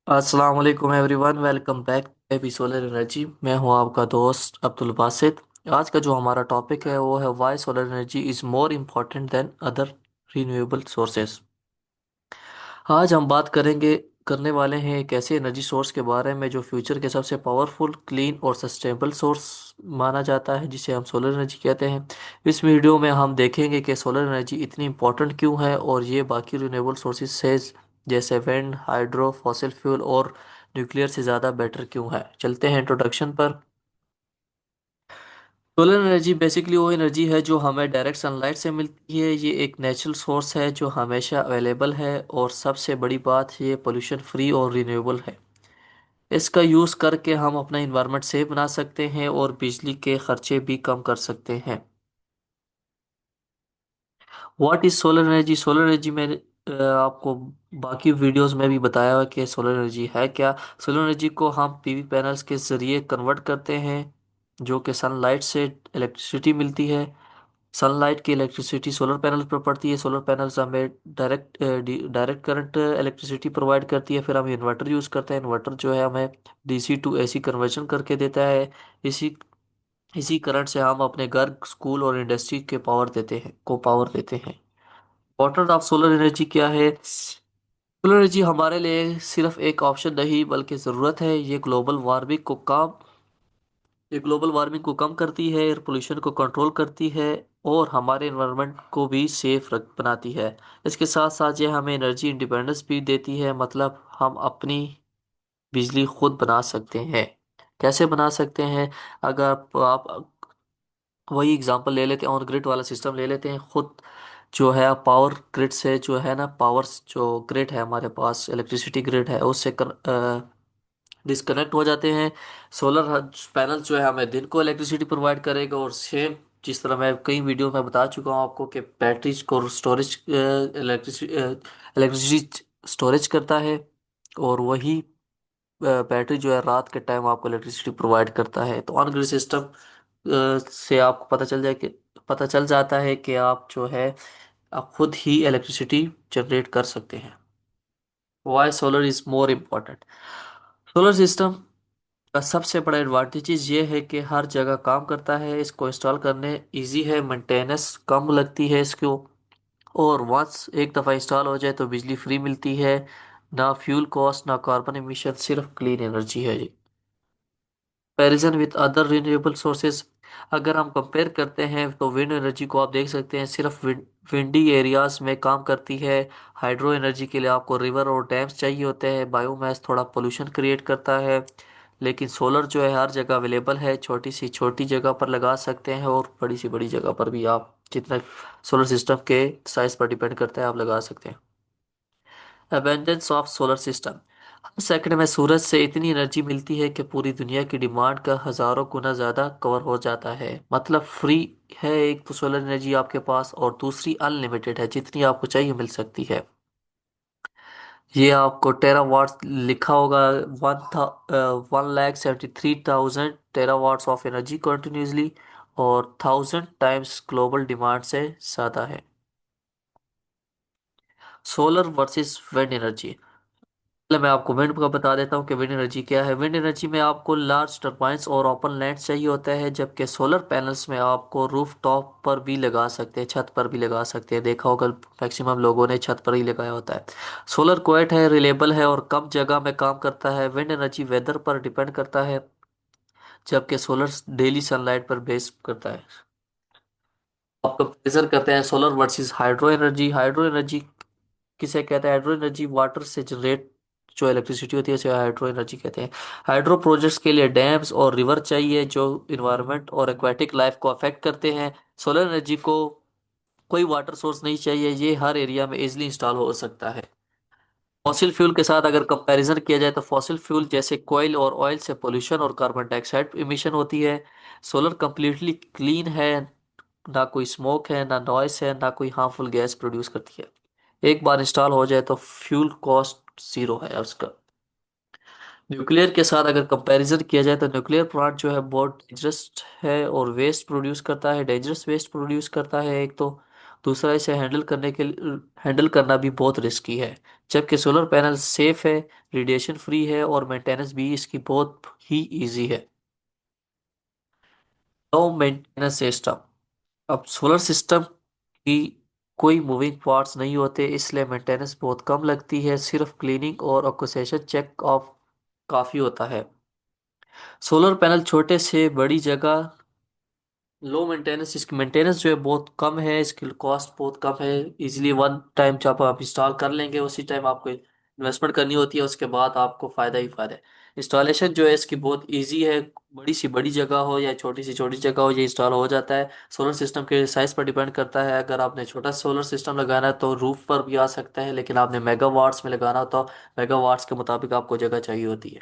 अस्सलाम वालेकुम everyone, welcome back AP solar energy. मैं हूं आपका दोस्त अब्दुल बासित। आज का जो हमारा टॉपिक है वो है why solar energy is more important than other renewable sources. आज हम बात करने वाले हैं एक ऐसे एनर्जी सोर्स के बारे में जो फ्यूचर के सबसे पावरफुल, क्लीन और सस्टेनेबल सोर्स माना जाता है, जिसे हम सोलर एनर्जी कहते हैं। इस वीडियो में हम देखेंगे कि सोलर एनर्जी इतनी इम्पोर्टेंट क्यों है और ये बाकी रिन्यूएबल सोर्सेज से जैसे विंड, हाइड्रो, फॉसिल फ्यूल और न्यूक्लियर से ज़्यादा बेटर क्यों है। चलते हैं इंट्रोडक्शन पर। सोलर एनर्जी बेसिकली वो एनर्जी है जो हमें डायरेक्ट सनलाइट से मिलती है। ये एक नेचुरल सोर्स है जो हमेशा अवेलेबल है, और सबसे बड़ी बात, ये पोल्यूशन फ्री और रिन्यूएबल है। इसका यूज़ करके हम अपना इन्वायरमेंट सेफ बना सकते हैं और बिजली के खर्चे भी कम कर सकते हैं। What is solar energy? Solar energy में आपको बाकी वीडियोस में भी बताया हुआ कि सोलर एनर्जी है क्या। सोलर एनर्जी को हम पीवी पैनल्स के ज़रिए कन्वर्ट करते हैं, जो कि सनलाइट से इलेक्ट्रिसिटी मिलती है। सनलाइट की इलेक्ट्रिसिटी सोलर पैनल पर पड़ती है। सोलर पैनल्स हमें डायरेक्ट करंट इलेक्ट्रिसिटी प्रोवाइड करती है। फिर हम इन्वर्टर यूज़ करते हैं। इन्वर्टर जो है हमें डीसी टू एसी कन्वर्जन करके देता है। इसी इसी करंट से हम अपने घर, स्कूल और इंडस्ट्री के पावर देते हैं। इम्पोर्टेंट ऑफ सोलर एनर्जी क्या है? सोलर एनर्जी हमारे लिए सिर्फ एक ऑप्शन नहीं बल्कि ज़रूरत है। ये ग्लोबल वार्मिंग को कम करती है, एयर पोल्यूशन को कंट्रोल करती है और हमारे एनवायरनमेंट को भी सेफ रख बनाती है। इसके साथ साथ ये हमें एनर्जी इंडिपेंडेंस भी देती है, मतलब हम अपनी बिजली खुद बना सकते हैं। कैसे बना सकते हैं? अगर आप वही एग्जांपल ले लेते हैं, ऑन ग्रिड वाला सिस्टम ले लेते हैं। खुद जो है पावर ग्रिड से, जो है ना, पावर जो ग्रिड है हमारे पास, इलेक्ट्रिसिटी ग्रिड है, उससे डिस्कनेक्ट हो जाते हैं। सोलर पैनल जो है हमें दिन को इलेक्ट्रिसिटी प्रोवाइड करेगा, और सेम जिस तरह मैं कई वीडियो में बता चुका हूँ आपको कि बैटरीज को स्टोरेज इलेक्ट्रिसिटी स्टोरेज करता है, और वही बैटरी जो है रात के टाइम आपको इलेक्ट्रिसिटी प्रोवाइड करता है। तो ऑन ग्रिड सिस्टम से आपको पता चल जाता है कि आप जो है आप खुद ही इलेक्ट्रिसिटी जनरेट कर सकते हैं। Why solar is more important? Solar system का सबसे बड़ा एडवांटेज ये है कि हर जगह काम करता है। इसको इंस्टॉल करने इजी है, मेंटेनेंस कम लगती है इसको, और वंस एक दफ़ा इंस्टॉल हो जाए तो बिजली फ्री मिलती है। ना फ्यूल कॉस्ट, ना कार्बन एमिशन, सिर्फ क्लीन एनर्जी है जी। Comparison with other renewable sources, अगर हम कंपेयर करते हैं तो विंड एनर्जी को आप देख सकते हैं सिर्फ विंडी एरियाज में काम करती है। हाइड्रो एनर्जी के लिए आपको रिवर और डैम्स चाहिए होते हैं। बायोमास थोड़ा पोल्यूशन क्रिएट करता है। लेकिन सोलर जो है हर जगह अवेलेबल है, छोटी सी छोटी जगह पर लगा सकते हैं और बड़ी सी बड़ी जगह पर भी आप जितना सोलर सिस्टम के साइज पर डिपेंड करता है, आप लगा सकते हैं। Abundance of solar system, her second में सूरज से इतनी एनर्जी मिलती है कि पूरी दुनिया की डिमांड का हजारों गुना ज़्यादा कवर हो जाता है। मतलब फ्री है एक तो सोलर एनर्जी आपके पास, और दूसरी अनलिमिटेड है, जितनी आपको चाहिए मिल सकती है। ये आपको टेरावाट्स लिखा होगा, 1,73,000 टेरावाट्स ऑफ एनर्जी कंटिन्यूसली, और 1000 टाइम्स ग्लोबल डिमांड से ज़्यादा है। सोलर वर्सेस विंड एनर्जी, पहले मैं आपको विंड का बता देता हूँ कि विंड एनर्जी क्या है। विंड एनर्जी में आपको लार्ज टर्बाइंस और ओपन लैंड चाहिए होता है, जबकि सोलर पैनल्स में आपको रूफ टॉप पर भी लगा सकते हैं, छत पर भी लगा सकते हैं। देखा होगा मैक्सिमम लोगों ने छत पर ही लगाया होता है। सोलर क्वाइट है, रिलेबल है और कम जगह में काम करता है। विंड एनर्जी वेदर पर डिपेंड करता है, जबकि सोलर डेली सनलाइट पर बेस करता है। आप कंपेरिजन करते हैं solar versus hydro energy. Hydro energy किसे कहते हैं? हाइड्रो एनर्जी वाटर से जनरेट जो इलेक्ट्रिसिटी होती है उसे हाइड्रो एनर्जी कहते हैं। हाइड्रो प्रोजेक्ट्स के लिए डैम्स और रिवर चाहिए जो इन्वायरमेंट और एक्वाटिक लाइफ को अफेक्ट करते हैं। सोलर एनर्जी को कोई वाटर सोर्स नहीं चाहिए, ये हर एरिया में इजिली इंस्टॉल हो सकता है। फॉसिल फ्यूल के साथ अगर कंपैरिजन किया जाए तो फॉसिल फ्यूल जैसे कोयल और ऑयल से पोल्यूशन और कार्बन डाइऑक्साइड इमिशन होती है। सोलर कंप्लीटली क्लीन है, ना कोई स्मोक है, ना नॉइस है, ना कोई हार्मफुल गैस प्रोड्यूस करती है। एक बार इंस्टॉल हो जाए तो फ्यूल कॉस्ट जीरो है उसका। न्यूक्लियर के साथ अगर कंपैरिजन किया जाए तो न्यूक्लियर प्लांट जो है बहुत डेंजरस है और वेस्ट प्रोड्यूस करता है, डेंजरस वेस्ट प्रोड्यूस करता है एक तो। दूसरा, इसे हैंडल करना भी बहुत रिस्की है। जबकि सोलर पैनल सेफ है, रेडिएशन फ्री है और मेंटेनेंस भी इसकी बहुत ही इजी है। Low maintenance system. अब सोलर सिस्टम की कोई मूविंग पार्ट्स नहीं होते, इसलिए मेंटेनेंस बहुत कम लगती है। सिर्फ क्लीनिंग और ऑक्यूपेशन चेक ऑफ काफ़ी होता है। सोलर पैनल छोटे से बड़ी जगह लो मेंटेनेंस, इसकी मेंटेनेंस जो है बहुत कम है, इसकी कॉस्ट बहुत कम है। इजीली वन टाइम जब आप इंस्टॉल कर लेंगे, उसी टाइम आपको इन्वेस्टमेंट करनी होती है, उसके बाद आपको फ़ायदा ही फ़ायदा है। इंस्टॉलेशन जो है इसकी बहुत इजी है। बड़ी सी बड़ी जगह हो या छोटी सी छोटी जगह हो, ये इंस्टॉल हो जाता है। सोलर सिस्टम के साइज़ पर डिपेंड करता है। अगर आपने छोटा सोलर सिस्टम लगाना है तो रूफ पर भी आ सकता है, लेकिन आपने मेगावाट्स में लगाना हो तो मेगावाट्स के मुताबिक आपको जगह चाहिए होती है।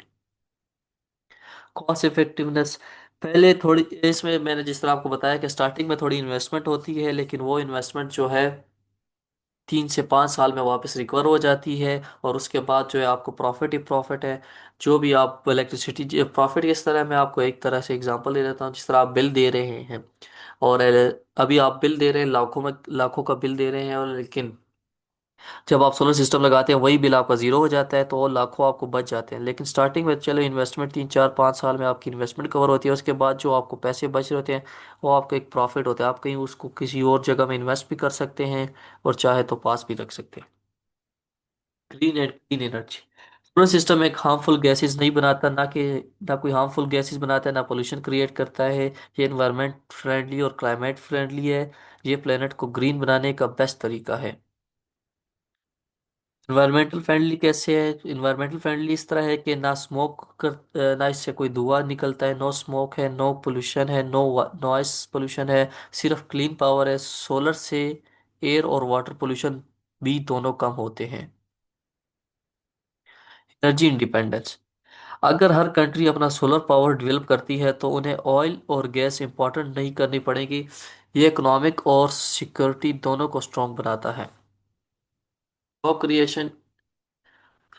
कॉस्ट इफेक्टिवनेस, पहले थोड़ी इसमें मैंने जिस तरह आपको बताया कि स्टार्टिंग में थोड़ी इन्वेस्टमेंट होती है, लेकिन वो इन्वेस्टमेंट जो है 3 से 5 साल में वापस रिकवर हो जाती है। और उसके बाद जो है आपको प्रॉफिट ही प्रॉफिट है। जो भी आप इलेक्ट्रिसिटी प्रॉफिट, किस तरह मैं आपको एक तरह से एग्जांपल दे देता हूँ। जिस तरह आप बिल दे रहे हैं, और अभी आप बिल दे रहे हैं लाखों में, लाखों का बिल दे रहे हैं, और लेकिन जब आप सोलर सिस्टम लगाते हैं वही बिल आपका ज़ीरो हो जाता है, तो वो लाखों आपको बच जाते हैं। लेकिन स्टार्टिंग में चलो इन्वेस्टमेंट 3 4 5 साल में आपकी इन्वेस्टमेंट कवर होती है, उसके बाद जो आपको पैसे बच रहे होते हैं वो आपका एक प्रॉफिट होता है। आप कहीं उसको किसी और जगह में इन्वेस्ट भी कर सकते हैं, और चाहे तो पास भी रख सकते हैं। Green and clean energy, solar system एक हार्मफुल गैसेस नहीं बनाता, ना कोई हार्मफुल गैसेस बनाता है, ना पोल्यूशन क्रिएट करता है। ये एनवायरनमेंट फ्रेंडली और क्लाइमेट फ्रेंडली है। ये प्लेनेट को ग्रीन बनाने का बेस्ट तरीका है। इन्वायरमेंटल फ्रेंडली कैसे है? इन्वायरमेंटल फ्रेंडली इस तरह है कि ना इससे कोई धुआं निकलता है, नो स्मोक है, नो पोल्यूशन है, नो नॉइस पोल्यूशन है। सिर्फ क्लीन पावर है। सोलर से एयर और वाटर पोल्यूशन भी दोनों कम होते हैं। एनर्जी इंडिपेंडेंस, अगर हर कंट्री अपना सोलर पावर डेवलप करती है तो उन्हें ऑयल और गैस इंपॉर्टेंट नहीं करनी पड़ेगी। ये इकोनॉमिक और सिक्योरिटी दोनों को स्ट्रॉन्ग बनाता है। जॉब क्रिएशन,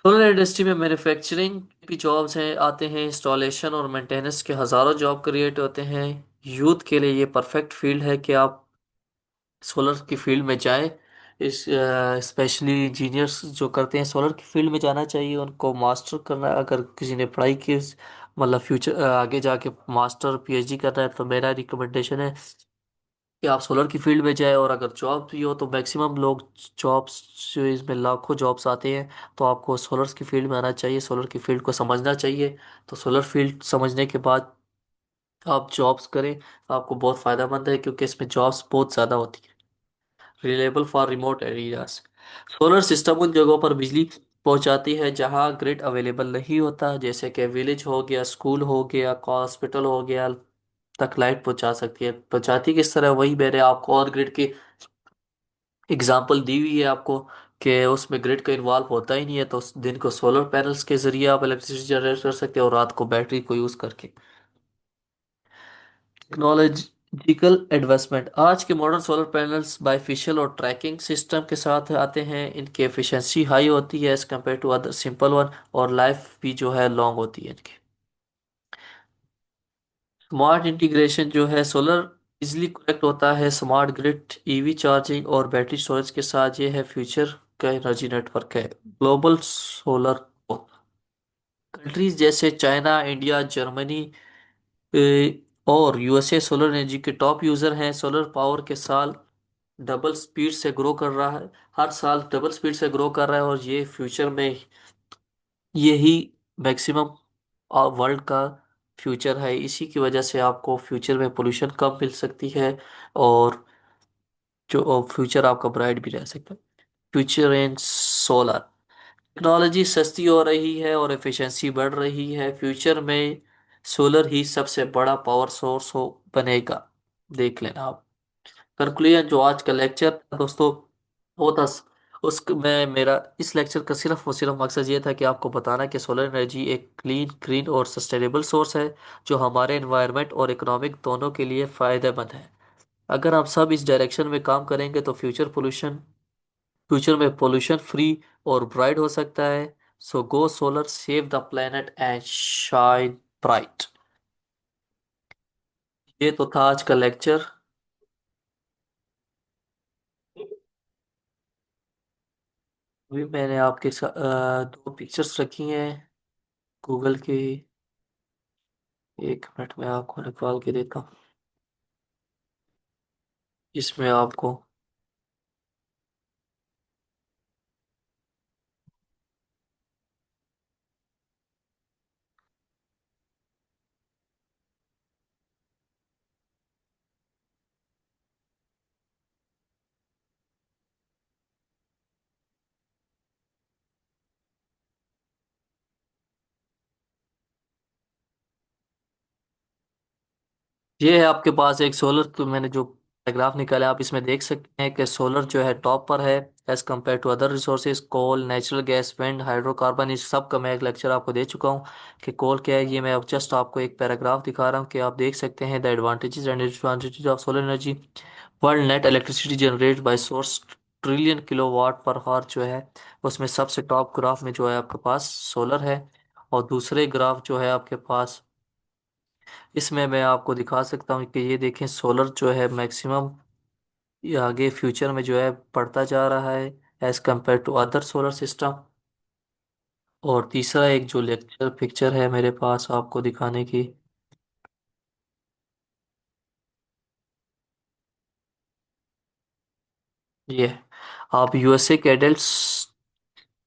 सोलर इंडस्ट्री में मैन्युफैक्चरिंग की जॉब्स हैं आते हैं, इंस्टॉलेशन और मेंटेनेंस के हज़ारों जॉब क्रिएट होते हैं। यूथ के लिए ये परफेक्ट फील्ड है कि आप सोलर की फील्ड में जाएं। इस स्पेशली इंजीनियर्स जो करते हैं सोलर की फील्ड में जाना चाहिए, उनको मास्टर करना है। अगर किसी ने पढ़ाई की, मतलब फ्यूचर आगे जाके मास्टर पीएचडी करना है, तो मेरा रिकमेंडेशन है कि आप सोलर की फील्ड में जाए। और अगर जॉब भी हो तो मैक्सिमम लोग जॉब्स जो इसमें लाखों जॉब्स आते हैं, तो आपको सोलर की फील्ड में आना चाहिए, सोलर की फील्ड को समझना चाहिए। तो सोलर फील्ड समझने के बाद आप जॉब्स करें, आपको बहुत फ़ायदेमंद है, क्योंकि इसमें जॉब्स बहुत ज़्यादा होती है। Reliable for remote areas, solar system उन जगहों पर बिजली पहुंचाती है जहां ग्रिड अवेलेबल नहीं होता, जैसे कि विलेज हो गया, स्कूल हो गया, हॉस्पिटल हो गया, तक लाइट पहुंचा सकती है। पहुंचाती किस तरह, वही मैंने आपको और ग्रिड की एग्जाम्पल दी हुई है आपको, कि उसमें ग्रिड का इन्वॉल्व होता ही नहीं है। तो उस दिन को सोलर पैनल्स के जरिए आप इलेक्ट्रिसिटी जनरेट कर सकते हैं, और रात को बैटरी को यूज़ करके। टेक्नोलॉजिकल एडवांसमेंट, आज के मॉडर्न सोलर पैनल्स बाइफेशियल और ट्रैकिंग सिस्टम के साथ आते हैं। इनकी एफिशिएंसी हाई होती है as compare to other simple one, और लाइफ भी जो है लॉन्ग होती है इनकी। स्मार्ट इंटीग्रेशन जो है, सोलर इजिली कनेक्ट होता है स्मार्ट ग्रिड, ईवी चार्जिंग और बैटरी स्टोरेज के साथ। ये है फ्यूचर का एनर्जी नेटवर्क है। ग्लोबल सोलर कंट्रीज जैसे चाइना, इंडिया, जर्मनी और यूएसए सोलर एनर्जी के टॉप यूजर हैं। सोलर पावर के साल डबल स्पीड से ग्रो कर रहा है, हर साल डबल स्पीड से ग्रो कर रहा है, और ये फ्यूचर में यही मैक्सिमम वर्ल्ड का फ्यूचर है। इसी की वजह से आपको फ्यूचर में पोल्यूशन कम मिल सकती है, और जो फ्यूचर आपका ब्राइट भी रह सकता है। फ्यूचर इन सोलर, टेक्नोलॉजी सस्ती हो रही है और एफिशिएंसी बढ़ रही है। फ्यूचर में सोलर ही सबसे बड़ा पावर सोर्स हो बनेगा। देख लेना आप। कंक्लूजन, जो आज का लेक्चर था दोस्तों, वो था उस मैं मेरा इस लेक्चर का सिर्फ और सिर्फ मकसद ये था कि आपको बताना कि सोलर एनर्जी एक क्लीन, ग्रीन और सस्टेनेबल सोर्स है, जो हमारे एनवायरनमेंट और इकोनॉमिक दोनों के लिए फ़ायदेमंद है। अगर आप सब इस डायरेक्शन में काम करेंगे तो फ्यूचर में पोल्यूशन फ्री और ब्राइट हो सकता है। So go solar, save the planet and shine bright. ये तो था आज का लेक्चर। अभी मैंने आपके दो पिक्चर्स रखी हैं गूगल की। एक मिनट में आपको निकाल के देता हूँ। इसमें आपको ये है आपके पास एक सोलर तो मैंने जो पैराग्राफ निकाला आप इसमें देख सकते हैं कि सोलर जो है टॉप पर है as compare to other resources. Coal, natural gas, wind, hydrocarbon, इस सब का मैं एक लेक्चर आपको दे चुका हूँ कि कोल क्या है। ये मैं अब जस्ट आपको एक पैराग्राफ दिखा रहा हूँ कि आप देख सकते हैं the advantages and disadvantages of solar energy. World net electricity generate by source trillion kilowatt per hour जो है उसमें सबसे टॉप ग्राफ में जो है आपके पास सोलर है। और दूसरे ग्राफ जो है आपके पास इसमें मैं आपको दिखा सकता हूँ कि ये देखें सोलर जो है मैक्सिमम ये आगे फ्यूचर में जो है बढ़ता जा रहा है as compare to other solar system. और तीसरा एक जो लेक्चर पिक्चर है मेरे पास आपको दिखाने की ये है। आप यूएसए के एडल्ट्स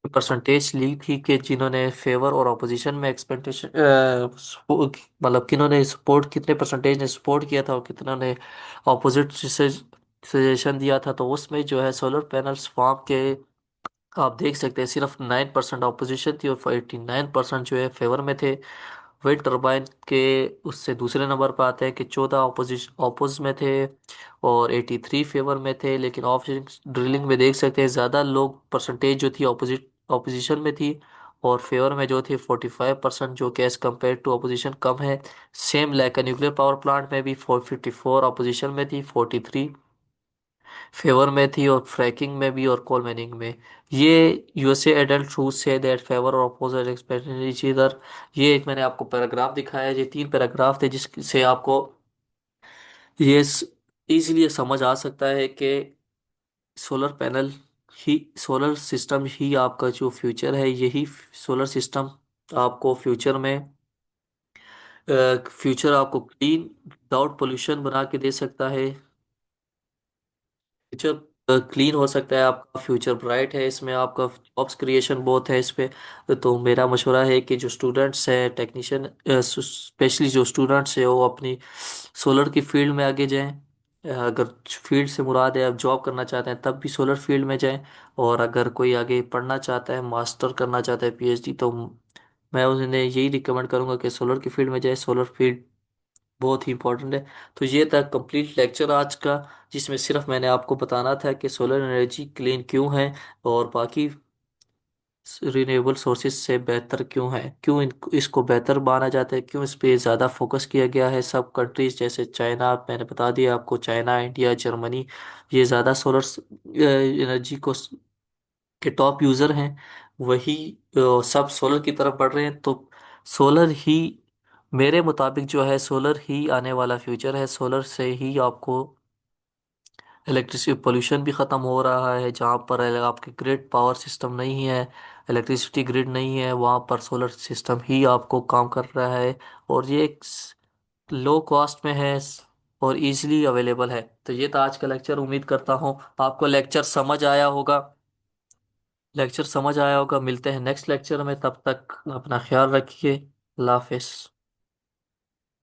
परसेंटेज ली थी कि जिन्होंने फेवर और अपोजिशन में एक्सपेक्टेशन मतलब किन्होंने सपोर्ट कितने परसेंटेज ने सपोर्ट किया था और कितनों ने अपोजिट सजेशन दिया था। तो उसमें जो है सोलर पैनल्स फार्म के आप देख सकते हैं सिर्फ 9% ऑपोजिशन थी और 89% जो है फेवर में थे। विंड टर्बाइन के उससे दूसरे नंबर पर आते हैं कि 14 ऑपोजिशन ऑपोज में थे और 83 फेवर में थे। लेकिन ऑफ ड्रिलिंग में देख सकते हैं ज़्यादा लोग परसेंटेज जो थी ऑपोजिट ऑपोजिशन में थी और फेवर में जो थी 45% जो कि एज कम्पेयर टू ऑपोजिशन कम है। Same like nuclear power plant में भी 454 ऑपोजिशन में थी, 43 फेवर में थी और फ्रैकिंग में भी और कोल माइनिंग में। ये USA adult truth say that favour और अपोज एक्सपेक्टेड इधर। ये एक मैंने आपको पैराग्राफ दिखाया है। ये तीन पैराग्राफ थे जिससे आपको ये इजीली समझ आ सकता है कि सोलर पैनल ही सोलर सिस्टम ही आपका जो फ्यूचर है। यही सोलर सिस्टम आपको फ्यूचर आपको क्लीन विदाउट पोल्यूशन बना के दे सकता है। फ्यूचर क्लीन हो सकता है, आपका फ्यूचर ब्राइट है। इसमें आपका जॉब्स क्रिएशन बहुत है इस पे। तो मेरा मशवरा है कि जो स्टूडेंट्स है टेक्नीशियन स्पेशली जो स्टूडेंट्स है वो अपनी सोलर की फील्ड में आगे जाएं। अगर फील्ड से मुराद है आप जॉब करना चाहते हैं तब भी सोलर फील्ड में जाएं। और अगर कोई आगे पढ़ना चाहता है मास्टर करना चाहता है पीएचडी तो मैं उन्हें यही रिकमेंड करूंगा कि सोलर की फील्ड में जाए। सोलर फील्ड बहुत ही इंपॉर्टेंट है। तो ये था कंप्लीट लेक्चर आज का जिसमें सिर्फ मैंने आपको बताना था कि सोलर एनर्जी क्लीन क्यों है और बाकी रिन्यूएबल सोर्सेज से बेहतर क्यों है, क्यों इसको बेहतर माना जाता है, क्यों इस पे ज़्यादा फोकस किया गया है। सब कंट्रीज जैसे चाइना मैंने बता दिया आपको, चाइना, इंडिया, जर्मनी ये ज़्यादा सोलर एनर्जी को के टॉप यूज़र हैं। वही सब सोलर की तरफ बढ़ रहे हैं। तो सोलर ही मेरे मुताबिक जो है सोलर ही आने वाला फ्यूचर है। सोलर से ही आपको इलेक्ट्रिसिटी पोल्यूशन भी ख़त्म हो रहा है। जहाँ पर आपके ग्रिड पावर सिस्टम नहीं है, इलेक्ट्रिसिटी ग्रिड नहीं है, वहाँ पर सोलर सिस्टम ही आपको काम कर रहा है। और ये एक लो कॉस्ट में है और इजीली अवेलेबल है। तो ये था आज का लेक्चर। उम्मीद करता हूँ आपको लेक्चर समझ आया होगा। मिलते हैं नेक्स्ट लेक्चर में, तब तक अपना ख्याल रखिए। अल्लाह हाफिज़।